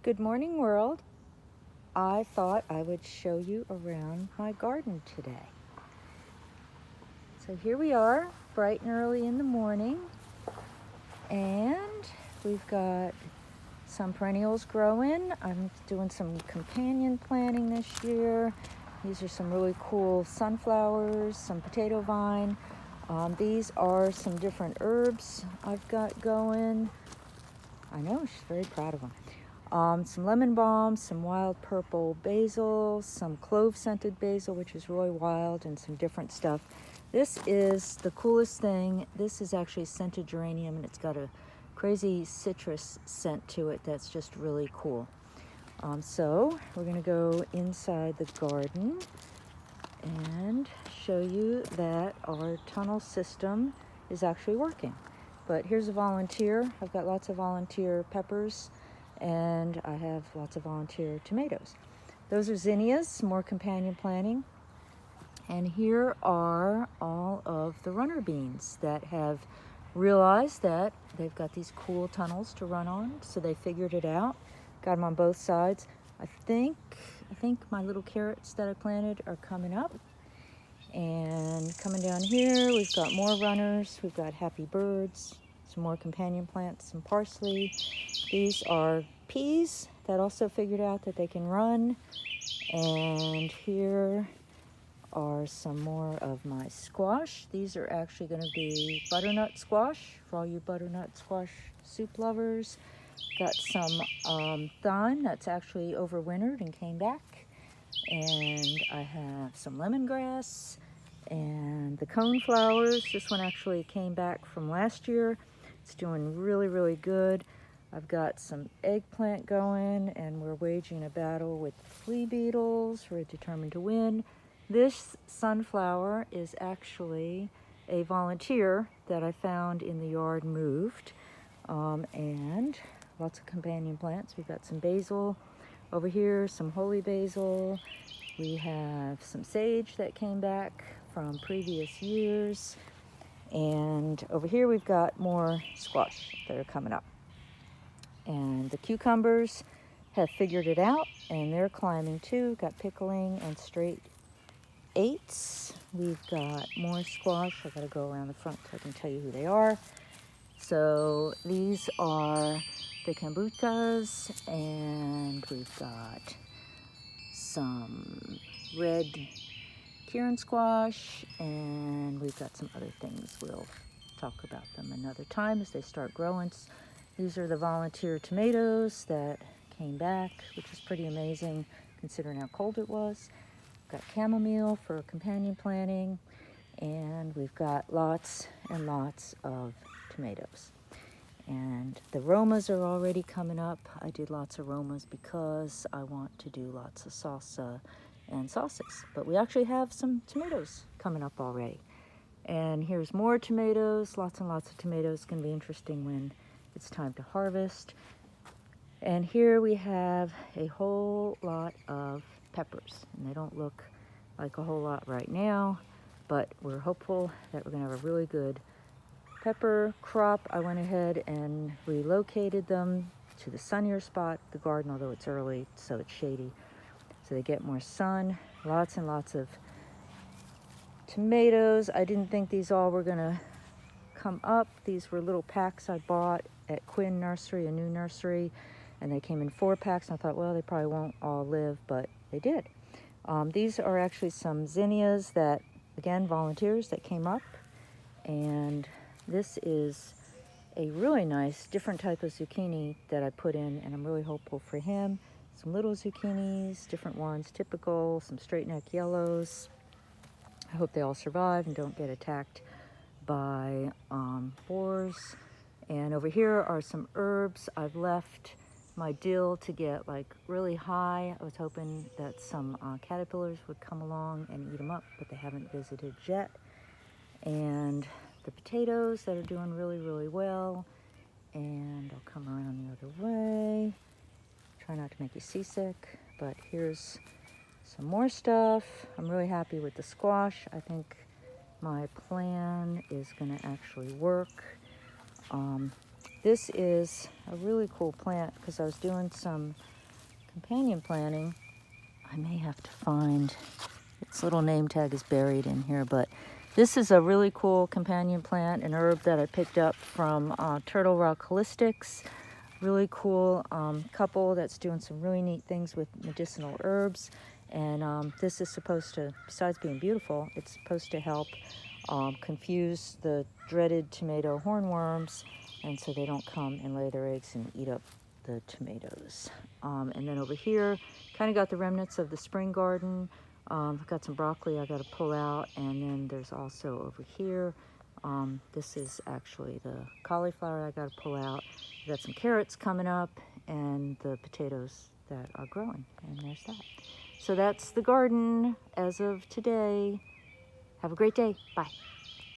Good morning, world. I thought I would show you around my garden today. So here we are, bright and early in the morning, and we've got some perennials growing. I'm doing some companion planting this year. These are some really cool sunflowers, some potato vine. These are some different herbs I've got going. I know, she's very proud of them. Some lemon balm, some wild purple basil, some clove-scented basil, which is really wild, and some different stuff. This is the coolest thing. This is actually scented geranium, and it's got a crazy citrus scent to it that's just really cool. So we're going to go inside the garden and show you that our tunnel system is actually working. But here's a volunteer. I've got lots of volunteer peppers, and I have lots of volunteer tomatoes. Those are zinnias, more companion planting. And here are all of the runner beans that have realized that they've got these cool tunnels to run on, so they figured it out. Got them on both sides. I think my little carrots that I planted are coming up. And coming down here, we've got more runners. We've got happy birds, some more companion plants, some parsley. These are peas that also figured out that they can run. And here are some more of my squash. These are actually going to be butternut squash for all you butternut squash soup lovers. Got some thyme that's actually overwintered and came back. And I have some lemongrass and the cone flowers. This one actually came back from last year. It's doing really, really good. I've got some eggplant going, and we're waging a battle with flea beetles. We're determined to win. This sunflower is actually a volunteer that I found in the yard moved. And lots of companion plants. We've got some basil over here, some holy basil. We have some sage that came back from previous years. And over here we've got more squash that are coming up. And the cucumbers have figured it out, and they're climbing too. Got pickling and straight eights. We've got more squash. I gotta go around the front so I can tell you who they are. So these are the kombuchas, and we've got some red Kieran squash, and we've got some other things. We'll talk about them another time as they start growing. These are the volunteer tomatoes that came back, which is pretty amazing considering how cold it was. We've got chamomile for companion planting, and we've got lots and lots of tomatoes. And the Romas are already coming up. I did lots of Romas because I want to do lots of salsa and sauces. But we actually have some tomatoes coming up already. And here's more tomatoes, lots and lots of tomatoes. It's going to be interesting when it's time to harvest. And here we have a whole lot of peppers. And they don't look like a whole lot right now, but we're hopeful that we're going to have a really good pepper crop. I went ahead and relocated them to the sunnier spot, the garden, although it's early, so it's shady. So they get more sun. Lots and lots of tomatoes. I didn't think these all were gonna come up. These were little packs I bought at Quinn Nursery, a new nursery, and they came in 4 packs. And I thought, well, they probably won't all live, but they did. These are actually some zinnias that, again, volunteers that came up, and this is a really nice different type of zucchini that I put in, and I'm really hopeful for him. Some little zucchinis, different ones, typical, some straight neck yellows. I hope they all survive and don't get attacked by boars. And over here are some herbs. I've left my dill to get like really high. I was hoping that some caterpillars would come along and eat them up, but they haven't visited yet. And the potatoes that are doing really, really well. And I'll come around the other way. Try not to make you seasick, but here's some more stuff. I'm really happy with the squash. I think my plan is going to actually work. This is a really cool plant because I was doing some companion planting. I may have to find, its little name tag is buried in here, but this is a really cool companion plant, an herb that I picked up from Turtle Rock Holistics. Really cool couple that's doing some really neat things with medicinal herbs. And this is supposed to, besides being beautiful, it's supposed to help confuse the dreaded tomato hornworms, and so they don't come and lay their eggs and eat up the tomatoes. And then over here, kind of got the remnants of the spring garden. I've got some broccoli I got to pull out, and then there's also over here, this is actually the cauliflower I got to pull out. I've got some carrots coming up, and the potatoes that are growing, and there's that. So that's the garden as of today. Have a great day. Bye.